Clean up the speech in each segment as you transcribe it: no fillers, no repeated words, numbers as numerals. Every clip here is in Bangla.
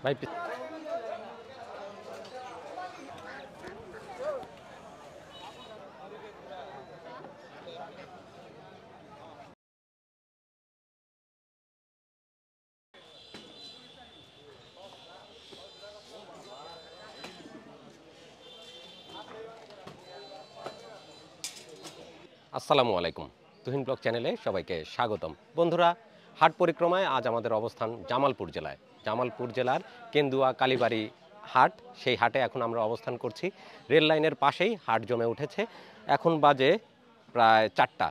ভাই আসসালামু আলাইকুম। তুহিন ব্লগ চ্যানেলে সবাইকে স্বাগতম। বন্ধুরা, হাট পরিক্রমায় আজ আমাদের অবস্থান জামালপুর জেলায়। জামালপুর জেলার কেন্দুয়া কালীবাড়ি হাট, সেই হাটে এখন আমরা অবস্থান করছি। রেল লাইনের পাশেই হাট জমে উঠেছে। এখন বাজে প্রায় 4টা।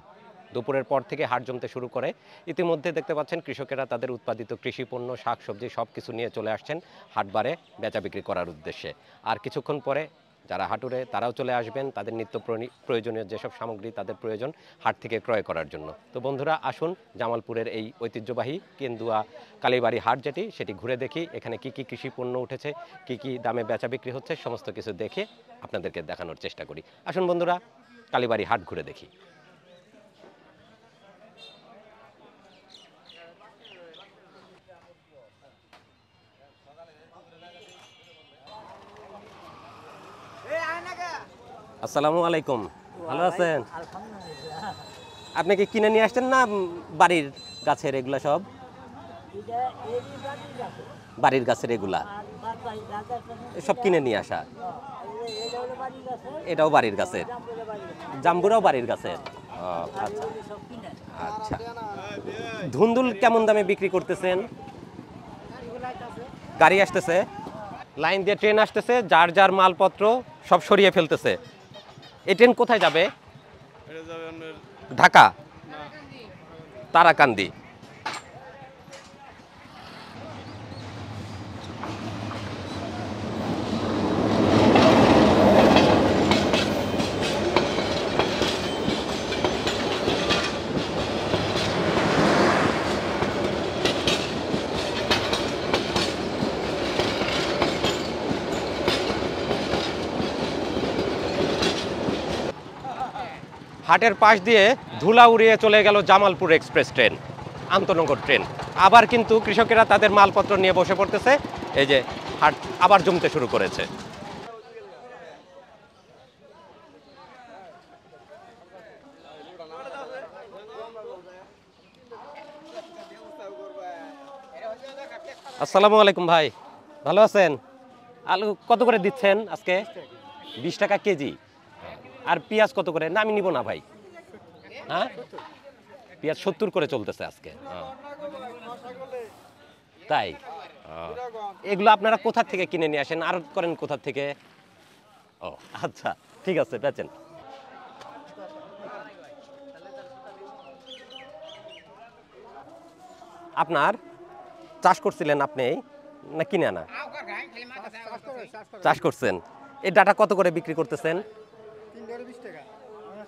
দুপুরের পর থেকে হাট জমতে শুরু করে। ইতিমধ্যে দেখতে পাচ্ছেন কৃষকেরা তাদের উৎপাদিত কৃষিপণ্য, শাকসবজি সব কিছু নিয়ে চলে আসছেন হাটবারে বেচা বিক্রি করার উদ্দেশ্যে। আর কিছুক্ষণ পরে যারা হাটুরে তারাও চলে আসবেন তাদের নিত্য প্রয়োজনীয় যেসব সামগ্রী তাদের প্রয়োজন হাট থেকে ক্রয় করার জন্য। তো বন্ধুরা, আসুন জামালপুরের এই ঐতিহ্যবাহী কেন্দুয়া কালীবাড়ি হাট যেটি, সেটি ঘুরে দেখি। এখানে কি কি কৃষি পণ্য উঠেছে, কি কি দামে বেচা বিক্রি হচ্ছে, সমস্ত কিছু দেখে আপনাদেরকে দেখানোর চেষ্টা করি। আসুন বন্ধুরা, কালীবাড়ি হাট ঘুরে দেখি। আসসালামু আলাইকুম, ভালো আছেন? আপনি কি কিনে নিয়ে আসছেন না বাড়ির গাছের এগুলা? সব বাড়ির গাছের এগুলা সব কিনে নিয়ে আসা? এটাও বাড়ির গাছের, জাম্বুরাও বাড়ির গাছের। আচ্ছা আচ্ছা। ধুন্দুল কেমন দামে বিক্রি করতেছেন? গাড়ি আসতেছে, লাইন দিয়ে ট্রেন আসতেছে, যার যার মালপত্র সব সরিয়ে ফেলতেছে। এই ট্রেন কোথায় যাবে? ঢাকা, তারাকান্দি। হাটের পাশ দিয়ে ধুলা উড়িয়ে চলে গেল জামালপুর এক্সপ্রেস ট্রেন, আন্তনগর ট্রেন। আবার কিন্তু কৃষকেরা তাদের মালপত্র নিয়ে বসে পড়তেছে। এই যে হাট আবার জমতে শুরু করেছে। আসসালামু আলাইকুম ভাই, ভালো আছেন? আলু কত করে দিচ্ছেন আজকে? 20 টাকা কেজি। আর পেঁয়াজ কত করে? না আমি নিব না ভাই। হ্যাঁ, পেঁয়াজ 70 করে চলতেছে আজকে। তাই? এগুলো আপনারা কোথা থেকে কিনে নিয়ে আসেন? আড়ত করেন কোথা থেকে? ও আচ্ছা, ঠিক আছে, বেচেন। আপনার চাষ করছিলেন আপনি না কিনে আনা? চাষ করছেন। এই ডাটা কত করে বিক্রি করতেছেন?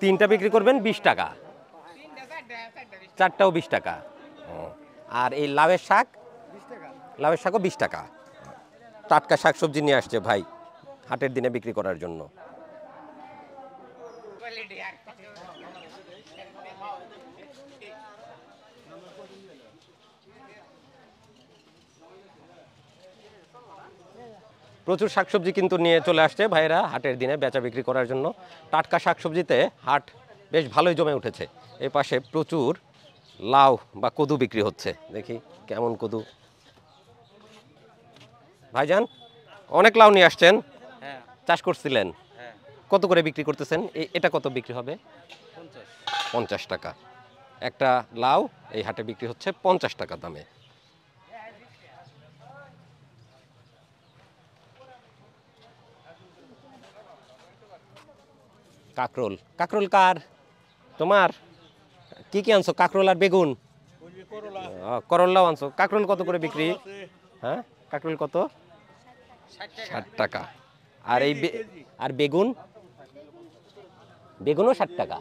3টা বিক্রি করবেন 20 টাকা, 4টাও 20 টাকা। আর এই লাউয়ের শাক? লাউয়ের শাকও 20 টাকা। টাটকা শাকসবজি নিয়ে আসছে ভাই হাটের দিনে বিক্রি করার জন্য। প্রচুর শাকসবজি কিন্তু নিয়ে চলে আসছে ভাইরা হাটের দিনে বেচা বিক্রি করার জন্য। টাটকা শাকসবজিতে হাট বেশ ভালোই জমে উঠেছে। এই পাশে প্রচুর লাউ বা কদু বিক্রি হচ্ছে। দেখি কেমন কদু। ভাইজান, অনেক লাউ নিয়ে আসছেন, চাষ করছিলেন, কত করে বিক্রি করতেছেন? এটা কত বিক্রি হবে? 50 টাকা। একটা লাউ এই হাটে বিক্রি হচ্ছে 50 টাকা দামে। কাকরোল, কাকরোল কার? তোমার? কি কি আনছো? কাকরোল আর বেগুন? করল্লাও আনছো। কাকরোল কত করে বিক্রি? হ্যাঁ, কাকরোল কত? 60 টাকা। আর এই আর বেগুন? বেগুনও 60 টাকা।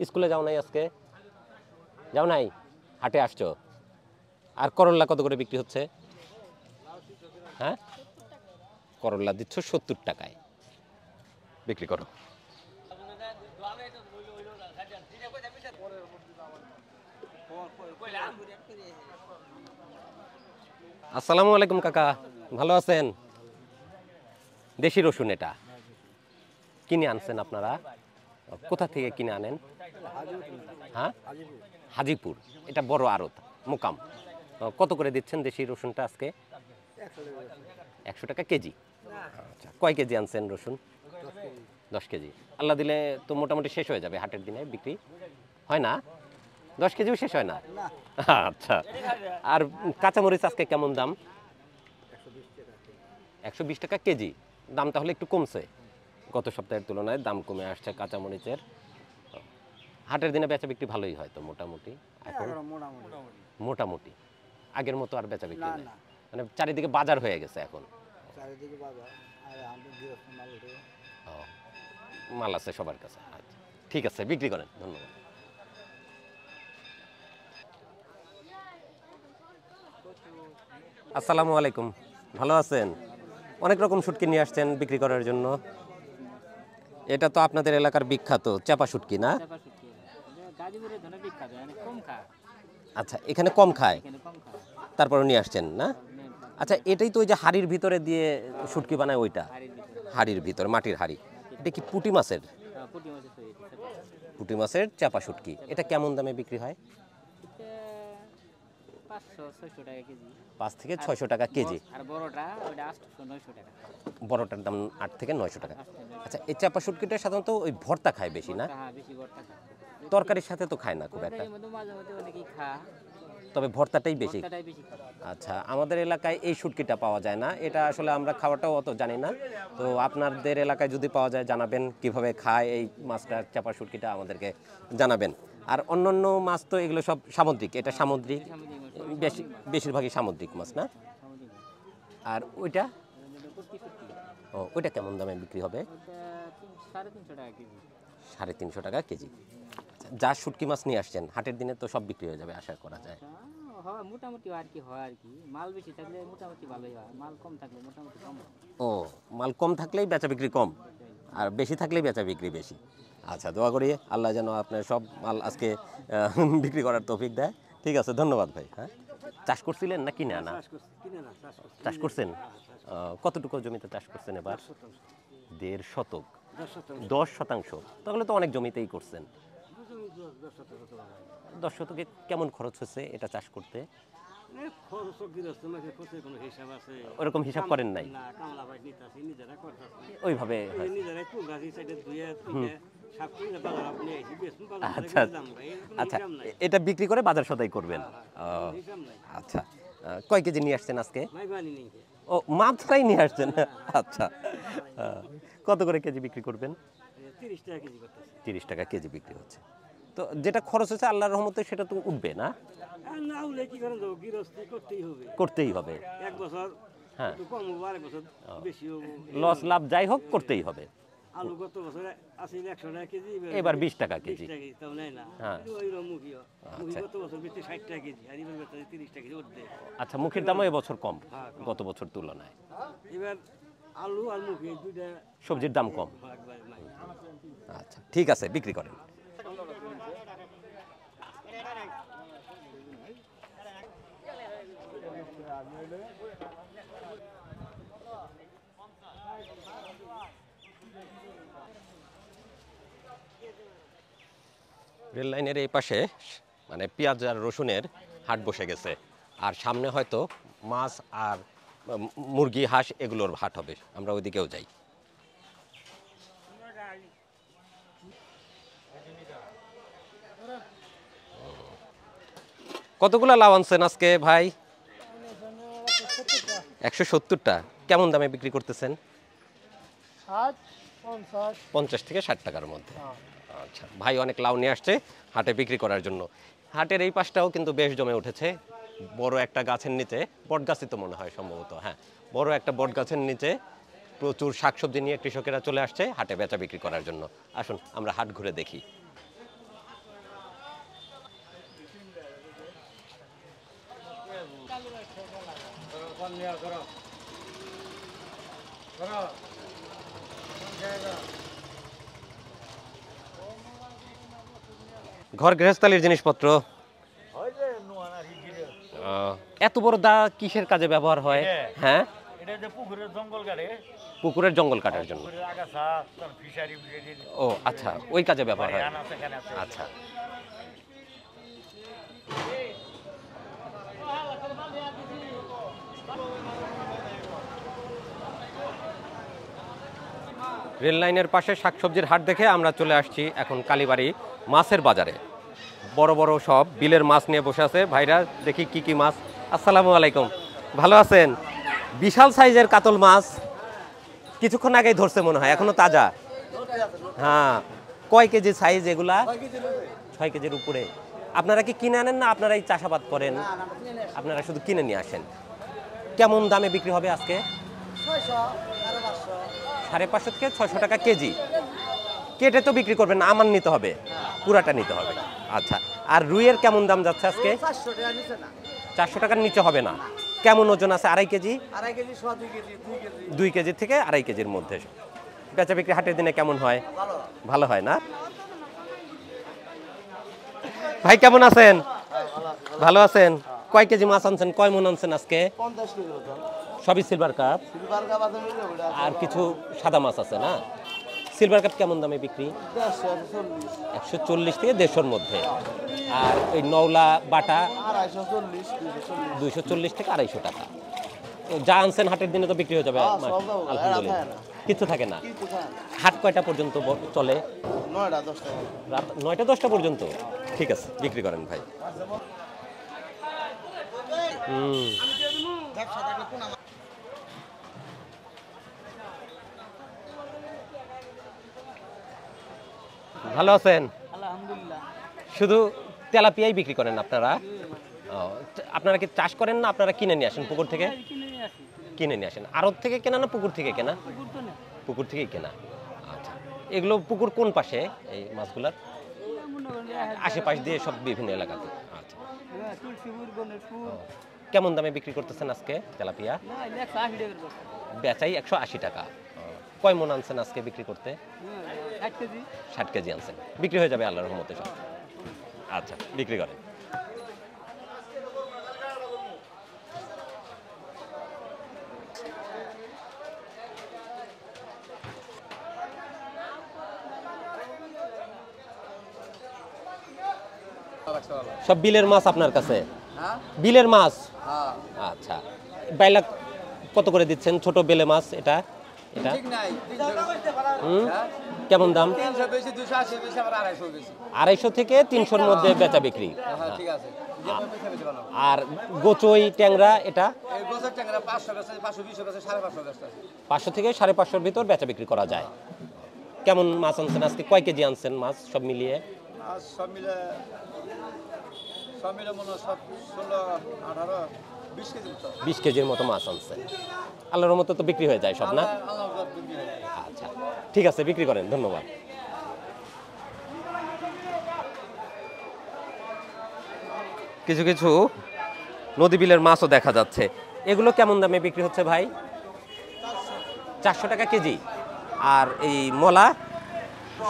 স্কুলে যাও নাই আজকে? যাও নাই, হাটে আসছো। আর করল্লা কত করে বিক্রি হচ্ছে? হ্যাঁ, করল্লা দিচ্ছ 70 টাকায়, বিক্রি করো। আসসালামু আলাইকুম কাকা, ভালো আছেন? দেশি রসুন এটা কিনে আনছেন আপনারা? কোথা থেকে কিনে আনেন? হ্যাঁ, হাজিপুর। এটা বড় আড়ত, মোকাম। কত করে দিচ্ছেন দেশি রসুনটা আজকে? 100 টাকা কেজি। আচ্ছা, কয় কেজি আনছেন রসুন? 10 কেজি। আল্লাহ দিলে তো মোটামুটি শেষ হয়ে যাবে হাটের দিনে বিক্রি, হয় না? 10 কেজিও শেষ হয় না? আচ্ছা। আর কাঁচামরিচ আজকে কেমন দাম? 120 টাকা কেজি। দাম তাহলে একটু কমছে, গত সপ্তাহের তুলনায় দাম কমে আসছে কাঁচামরিচের। হাটের দিনে বেচা বিক্রি ভালোই হয় তো মোটামুটি এখন? মোটামুটি আগের মতো আর বেচা বিক্রি নেই, মানে চারিদিকে বাজার হয়ে গেছে এখন। ও, মাল আছে সবার কাছে। আচ্ছা, ঠিক আছে, বিক্রি করেন। ধন্যবাদ। আসসালামু আলাইকুম, ভালো আছেন? অনেক রকম শুটকি নিয়ে আসছেন বিক্রি করার জন্য। এটা তো আপনাদের এলাকার বিখ্যাত চাপা শুটকি না? আচ্ছা, এখানে কম খায়, তারপরে নিয়ে আসছেন না? আচ্ছা, এটাই তো ওই যে হাড়ির ভিতরে দিয়ে শুটকি বানায়, ওইটা হাড়ির ভিতরে, মাটির হাড়ি। এটা কি পুঁটি মাছের? পুঁটি মাছের চাপা শুটকি। এটা কেমন দামে বিক্রি হয়? 5 থেকে 600 টাকা কেজি। বড়টার দাম 8 থেকে 900 টাকা। আচ্ছা, এই চাপা শুটকিটা সাধারণত ওই ভর্তা খায় বেশি না? তরকারির সাথে তো খায় না খুব একটা, তবে ভর্তাটাই বেশি। আচ্ছা, আমাদের এলাকায় এই শুটকিটা পাওয়া যায় না, এটা আসলে আমরা খাওয়াটাও অত জানি না। তো আপনাদের এলাকায় যদি পাওয়া যায় জানাবেন, কিভাবে খায় এই মাছটা, চাপা শুটকিটা আমাদেরকে জানাবেন। আর অন্যান্য মাছ তো এগুলো সব সামুদ্রিক, এটা সামুদ্রিক, বেশিরভাগই সামুদ্রিক মাছ না? আর ওইটা, ও, ওইটা কেমন দামে বিক্রি হবে? 350 টাকা কেজি। যা শুটকি মাছ নিয়ে আসছেন হাটের দিনে তো সব বিক্রি হয়ে যাবে আশা করা যায়। মোটামুটি আর কি হয় আর কি, মাল বেশি থাকলে মোটামুটি ভালোই হয়, মাল কম থাকলে মোটামুটি কম হয়। ও, মাল কম থাকলেই বেচা বিক্রি কম, আর বেশি থাকলেই বেচা বিক্রি বেশি। আচ্ছা, দোয়া করি আল্লাহ যেন আপনার সব মাল আজকে বিক্রি করার তৌফিক দেয়। ঠিক আছে, ধন্যবাদ ভাই। হ্যাঁ, চাষ করছিলেন না কিনে আনা? চাষ করছেন। কতটুকু জমিতে চাষ করছেন এবার? 1.5 শতক। 10 শতাংশ, তাহলে তো অনেক জমিতেই করছেন। 10 শতকে কেমন খরচ হচ্ছে এটা চাষ করতে? ওরকম হিসাব করেন নাই? ওইভাবে। আচ্ছা আচ্ছা, এটা বিক্রি করে বাজার সদাই করবেন। আচ্ছা, কয় কেজি নিয়ে আসছেন আজকে? ও, মাত্রাই নিয়ে আসছেন। আচ্ছা, কত করে কেজি বিক্রি করবেন? 30 টাকা কেজি বিক্রি হচ্ছে। তো যেটা খরচ হচ্ছে আল্লাহর রহমতে সেটা তো উঠবে না? না হলে কি করেন, গৃহস্থী করতেই হবে। করতেই হবে। এক বছর হ্যাঁ, কম হবে, আরেক বছর বেশি হবে, লস লাভ যাই হোক করতেই হবে। আলু গত বছর আসলে 100 টাকা কেজি, এবার 20 টাকা কেজি। 20 টাকা কেজি তাও নেয় না। হ্যাঁ, ওইরকম মুখী গত বছর বেশি 60 টাকা কেজি, আর এবার বেচা 30 টাকা কেজি উঠবে। আচ্ছা, মুখের দামও এবছর কম গত বছর তুলনায়। এবার আলু আর মুখী দুইটা সবজির দাম কম। আচ্ছা, ঠিক আছে, বিক্রি করেন। রেল লাইনের এই পাশে মানে পেঁয়াজ আর রসুনের হাট বসে গেছে, আর সামনে হয়তো মাছ আর মুরগি, হাঁস এগুলোর হাট হবে। আমরা ওইদিকেও যাই। কতগুলো লাউ আনছেন আজকে ভাই? 170টা। কেমন দামে বিক্রি করতেছেন? 50 থেকে 60 টাকার মধ্যে। আচ্ছা, ভাই অনেক লাউ নিয়ে আসছে হাটে বিক্রি করার জন্য। হাটের এই পাশটাও কিন্তু বেশ জমে উঠেছে। বড় একটা গাছের নিচে, বট গাছই তো মনে হয় সম্ভবত, হ্যাঁ, বড় একটা বট গাছের নিচে প্রচুর শাকসবজি নিয়ে কৃষকেরা চলে আসছে হাটে বেচা বিক্রি করার জন্য। আসুন আমরা হাট ঘুরে দেখি। ঘর গৃহস্থালির জিনিসপত্র। এত বড় দা কিসের কাজে ব্যবহার হয়? হ্যাঁ, এটা যে পুকুরের জঙ্গল কাটে, পুকুরের জঙ্গল কাটার জন্য। পুকুরের আগাছা, তার ফিশারি ও আচ্ছা, ওই কাজে ব্যবহার হয়। আছে। আচ্ছা, রেল লাইনের পাশে শাকসবজির হাট দেখে আমরা চলে আসছি এখন কালীবাড়ি মাছের বাজারে। বড় বড় সব বিলের মাছ নিয়ে বসে আছে ভাইরা, দেখি কি কি মাছ। আসসালামু আলাইকুম, ভালো আছেন? বিশাল সাইজের কাতল মাছ, কিছুক্ষণ আগেই ধরছে মনে হয়, এখনো তাজা। হ্যাঁ, কয় কেজি সাইজ এগুলা? 6 কেজির উপরে। আপনারা কি কিনে আনেন না আপনারাই চাষাবাদ করেন? আপনারা শুধু কিনে নিয়ে আসেন। কেমন দামে বিক্রি হবে আজকে? 550 থেকে 600 টাকা কেজি। কেটে তো বিক্রি করবেন না, আমার নিতে হবে, পুরাটা নিতে হবে। আচ্ছা, আর রুইয়ের কেমন দাম যাচ্ছে আজকে? 400 টাকার নিচে হবে না। কেমন ওজন আছে? 2.5 কেজি? 2 কেজি থেকে 2.5 কেজির মধ্যে। বেচা বিক্রি হাটের দিনে কেমন হয়? ভালো হয় না? ভাই কেমন আছেন? ভালো আছেন? কয় কেজি মাছ আনছেন, কয় মন আনছেন আজকে? 50 কেজি মতো। সবই সিলভার কাপ, সিলভার কাপ আছে, আর কিছু সাদা মাছ আছে না? সিলভার কাপ কেমন দামে বিক্রি? 140 থেকে 150-র মধ্যে। আর ওই নওলা বাটা 240 থেকে 250 টাকা। যা আনছেন হাটের দিনে তো বিক্রি হয়ে যাবে? আলহামদুলিল্লাহ, কিছু থাকে না। হাট কয়টা পর্যন্ত চলে? 9টা-10টা। রাত 9টা-10টা পর্যন্ত। ঠিক আছে, বিক্রি করেন ভাই। ভালো আছেন? আলহামদুলিল্লাহ। শুধু তেলাপিয়াই বিক্রি করেন আপনারা? ও, আপনারা কি চাষ করেন না আপনারা কিনে নিয়ে আসেন পুকুর থেকে? কিনে নিয়ে আসেন। আড়ত থেকে কেনা না পুকুর থেকে কেনা? পুকুর থেকেই কেনা। আচ্ছা, এগুলো পুকুর কোন পাশে এই মাছগুলার? আশেপাশ দিয়ে সব বিভিন্ন এলাকাতে। আচ্ছা, কেমন দামে বিক্রি করতেছেন আজকে তেলাপিয়া? বেচাই 180 টাকা। কয় মন আনছেন আজকে বিক্রি করতে? 60 কেজি আনছেন। বিক্রি হয়ে যাবে আল্লাহর রহমতে সব। আচ্ছা, বিক্রি করেন। সব বিলের মাছ আপনার কাছে? বিলের মাছ। আচ্ছা, বাইলা কত করে দিচ্ছেন ছোট বেলে মাছ? এটা এটা কেমন দাম? 250 থেকে 300-র মধ্যে বেচা বিক্রি। আর গোচই ট্যাংরা এটা 500 থেকে 550-র ভিতর বেচা বিক্রি করা যায়। কেমন মাছ আনছেন আজকে? কয় কেজি আনছেন মাছ সব মিলিয়ে? সব মিলে 20 কেজির মতো মাছ আনছেন। আল্লাহর মতো তো বিক্রি হয়ে যায় সব না? আচ্ছা, ঠিক আছে, বিক্রি করেন, ধন্যবাদ। কিছু কিছু নদী বিলের মাছও দেখা যাচ্ছে। এগুলো কেমন দামে বিক্রি হচ্ছে ভাই? 400 টাকা কেজি। আর এই মলা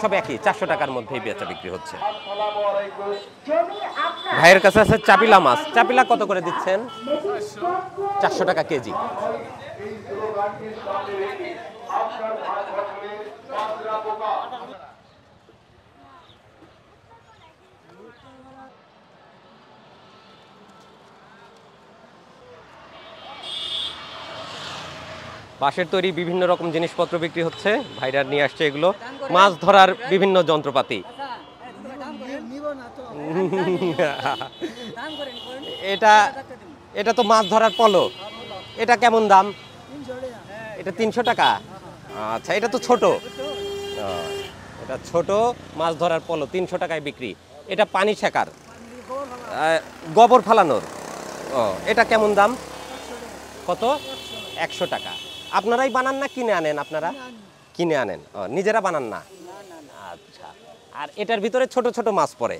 সব একই 400 টাকার মধ্যেই বেচা বিক্রি হচ্ছে। ভাইয়ের কাছে আছে চাপিলা মাছ। চাপিলা কত করে দিচ্ছেন? 400 টাকা কেজি। বাঁশের তৈরি বিভিন্ন রকম জিনিসপত্র বিক্রি হচ্ছে। ভাইরা নিয়ে আসছে এগুলো, মাছ ধরার বিভিন্ন যন্ত্রপাতি। এটা এটা তো মাছ ধরার পলো। এটা কেমন দাম? এটা 300 টাকা। আচ্ছা, এটা তো ছোট। এটা ছোট মাছ ধরার পলো, 300 টাকায় বিক্রি। এটা পানি ছেকার, গোবর ফালানোর। ও, এটা কেমন দাম? কত? 100 টাকা। আপনারাই বানান না কিনে আনেন? আপনারা কিনে আনেন। ও, নিজেরা বানান না? আচ্ছা, আর এটার ভিতরে ছোট ছোট মাছ পড়ে,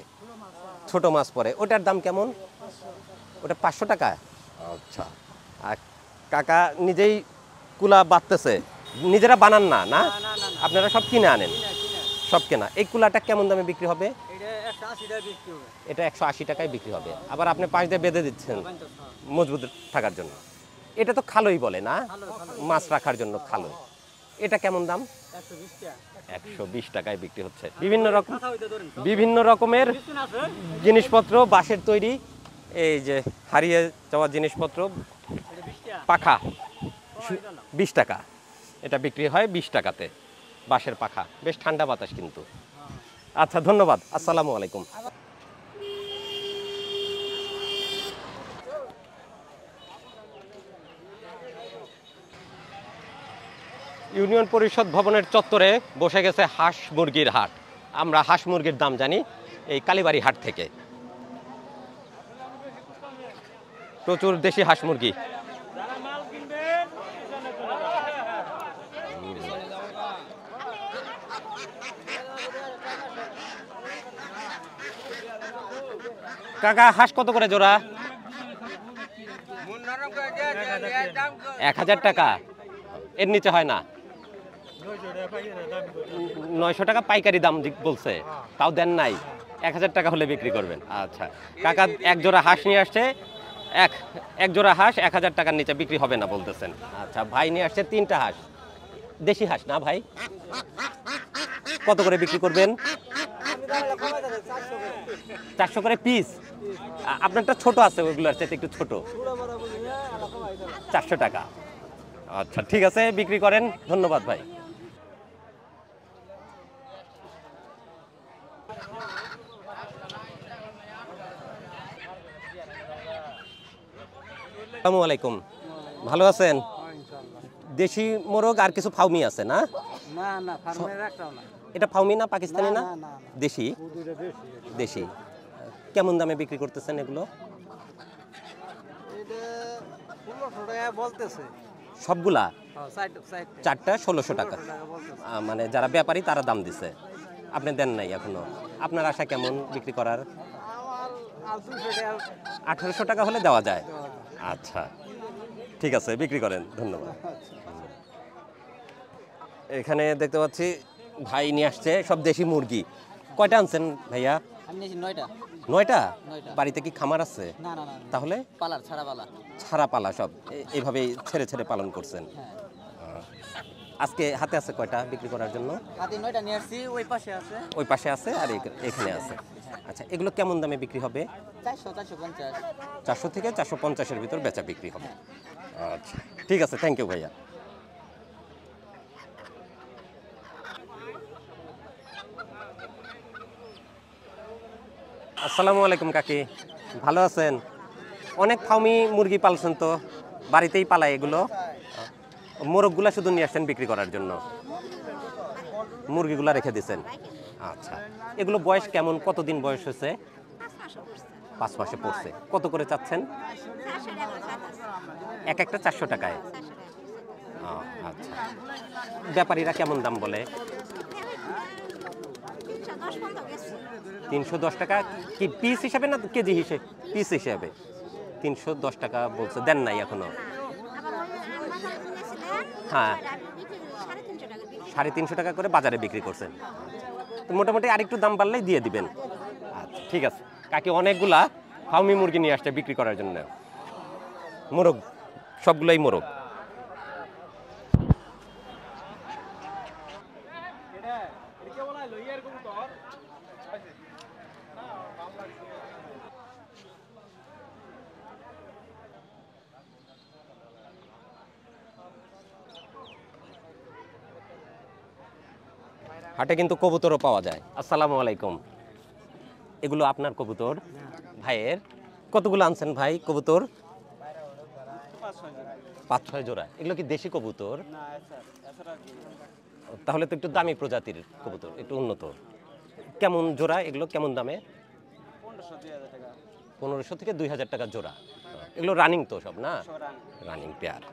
ছোট মাছ পড়ে, ওটার দাম কেমন? ওটা 500 টাকা। আচ্ছা, আর কাকা নিজেই কুলা বাঁধতেছে, নিজেরা বানান না? না, আপনারা সব কিনে আনেন? সব কেনা। এই কুলাটা কেমন দামে বিক্রি হবে? এটা 180 টাকায় বিক্রি হবে। আবার আপনি পাশ দিয়ে বেঁধে দিচ্ছেন মজবুত থাকার জন্য। এটা তো খালই বলে না, মাছ রাখার জন্য খালো। এটা কেমন দাম? 120 টাকায় বিক্রি হচ্ছে। বিভিন্ন রকমের জিনিসপত্র, বাঁশের তৈরি, এই যে হারিয়ে যাওয়া জিনিসপত্র, পাখা 20 টাকা, এটা বিক্রি হয় 20 টাকাতে, বাঁশের পাখা। বেশ ঠান্ডা বাতাস কিন্তু। আচ্ছা, ধন্যবাদ, আসসালামু আলাইকুম। ইউনিয়ন পরিষদ ভবনের চত্বরে বসে গেছে হাঁস মুরগির হাট। আমরা হাঁস মুরগির দাম জানি এই কালীবাড়ি হাট থেকে। প্রচুর দেশি হাঁস মুরগি। কাকা, হাঁস কত করে জোড়া? 1000 টাকা, এর নিচে হয় না? 900 টাকা পাইকারি দাম বলছে, তাও দেন নাই। 1000 টাকা হলে বিক্রি করবেন। আচ্ছা কাকা, এক জোড়া হাঁস নিয়ে আসছে, এক জোড়া হাঁস 1000 টাকার নিচে বিক্রি হবে না বলতেছেন। আচ্ছা, ভাই নিয়ে আসছে 3টা হাঁস, দেশি হাঁস না ভাই? কত করে বিক্রি করবেন? 400 করে পিস। আপনারটা ছোট আছে, ওইগুলোর চাইতে একটু ছোট। 400 টাকা। আচ্ছা ঠিক আছে, বিক্রি করেন, ধন্যবাদ ভাই। আসসালামু আলাইকুম, ভালো আছেন? দেশি মোরগ আর কিছু ফাউমি আছে না? না না, ফার্মের একটাও না। এটা ফাউমি না, পাকিস্তানি না? দেশি। দেশি। কেমন দামে বিক্রি করতেছেন এগুলো? সবগুলা 4টা 1600 টাকা। মানে যারা ব্যাপারী তারা দাম দিছে, আপনি দেন নাই এখনো। আপনার আশা কেমন বিক্রি করার? 1800 টাকা হলে দেওয়া যায়। আচ্ছা ঠিক আছে, বিক্রি করেন, ধন্যবাদ। এখানে দেখতে পাচ্ছি ভাই নিয়ে আসছে সব দেশি মুরগি। কয়টা আনছেন ভাইয়া? আমি নিয়েছি 9টা। 9টা? বাড়িতে কি খামার আছে? না না না। তাহলে পালার ছাড়া পালা। ছাড়া পালা সব এইভাবে ছেড়ে ছেড়ে পালন করছেন? আজকে হাতে আছে কয়টা বিক্রি করার জন্য? হাতে 9টা নিয়ে আসছি, ওই পাশে আছে। ওই পাশে আছে আর এখানে আছে। আচ্ছা, এগুলো কেমন দামে বিক্রি হবে? 400 450। 400 থেকে 450 এর ভিতর বেচা বিক্রি হবে। আচ্ছা ঠিক আছে, থ্যাংক ইউ ভাইয়া। আসসালামু আলাইকুম কাকি, ভালো আছেন? অনেক ফার্মি মুরগি পালছেন তো, বাড়িতেই পালায় এগুলো? মোরগগুলা শুধু নিয়ে আসছেন বিক্রি করার জন্য, মুরগিগুলা রেখে দিয়েছেন? আচ্ছা, এগুলো বয়স কেমন, কতদিন বয়স হয়েছে? 5 মাসে পড়ছে। কত করে চাচ্ছেন? এক একটা 400 টাকায়। আচ্ছা, ব্যাপারীরা কেমন দাম বলে? 310 টাকা। কি পিস হিসাবে না কেজি হিসেবে? পিস হিসাবে 310 টাকা বলছে, দেন নাই এখনো? হ্যাঁ, 350 টাকা করে বাজারে বিক্রি করছেন। তো মোটামুটি আরেকটু দাম বাড়লেই দিয়ে দিবেন। আচ্ছা ঠিক আছে কাকি, অনেকগুলা ফার্মি মুরগি নিয়ে আসছে বিক্রি করার জন্য। মোরগ, সবগুলাই মোরগ। হাটে কিন্তু কবুতরও পাওয়া যায়। আসসালামু আলাইকুম, এগুলো আপনার কবুতর? ভাইয়ের? কতগুলো আনছেন ভাই কবুতর? 5-6 জোড়া। এগুলো কি দেশি কবুতর? তাহলে তো একটু দামি প্রজাতির কবুতর, একটু উন্নত। কেমন জোড়া এগুলো, কেমন দামে? 1500 থেকে 2000 টাকা জোড়া। এগুলো রানিং তো সব না? Running pair.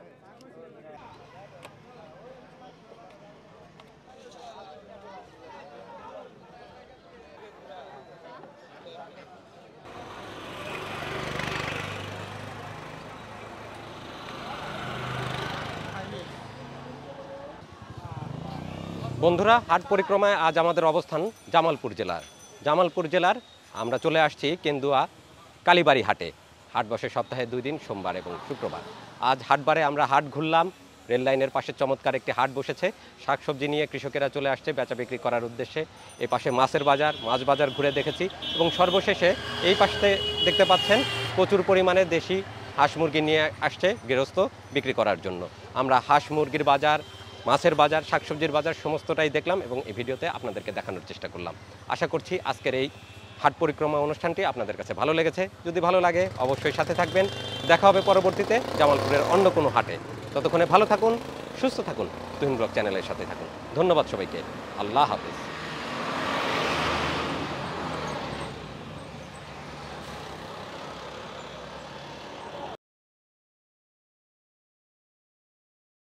বন্ধুরা, হাট পরিক্রমায় আজ আমাদের অবস্থান জামালপুর জেলার। জামালপুর জেলার আমরা চলে আসছি কেন্দুয়া কালীবাড়ি হাটে। হাট বসে সপ্তাহে 2 দিন, সোমবার এবং শুক্রবার। আজ হাটবারে আমরা হাট ঘুরলাম। রেল লাইনের পাশে চমৎকার একটি হাট বসেছে। শাকসবজি নিয়ে কৃষকেরা চলে আসছে বেচা বিক্রি করার উদ্দেশ্যে। এই পাশে মাছের বাজার, মাছ বাজার ঘুরে দেখেছি এবং সর্বশেষে এই পাশে দেখতে পাচ্ছেন প্রচুর পরিমাণে দেশি হাঁস মুরগি নিয়ে আসছে গৃহস্থ বিক্রি করার জন্য। আমরা হাঁস মুরগির বাজার, মাছের বাজার, শাকসবজির বাজার সমস্তটাই দেখলাম এবং এই ভিডিওতে আপনাদেরকে দেখানোর চেষ্টা করলাম। আশা করছি আজকের এই হাট পরিক্রমা অনুষ্ঠানটি আপনাদের কাছে ভালো লেগেছে। যদি ভালো লাগে অবশ্যই সাথে থাকবেন। দেখা হবে পরবর্তীতে জামালপুরের অন্য কোনো হাটে। ততক্ষণে ভালো থাকুন, সুস্থ থাকুন, তুহিন ব্লগ চ্যানেলের সাথে থাকুন। ধন্যবাদ সবাইকে। আল্লাহ হাফেজ।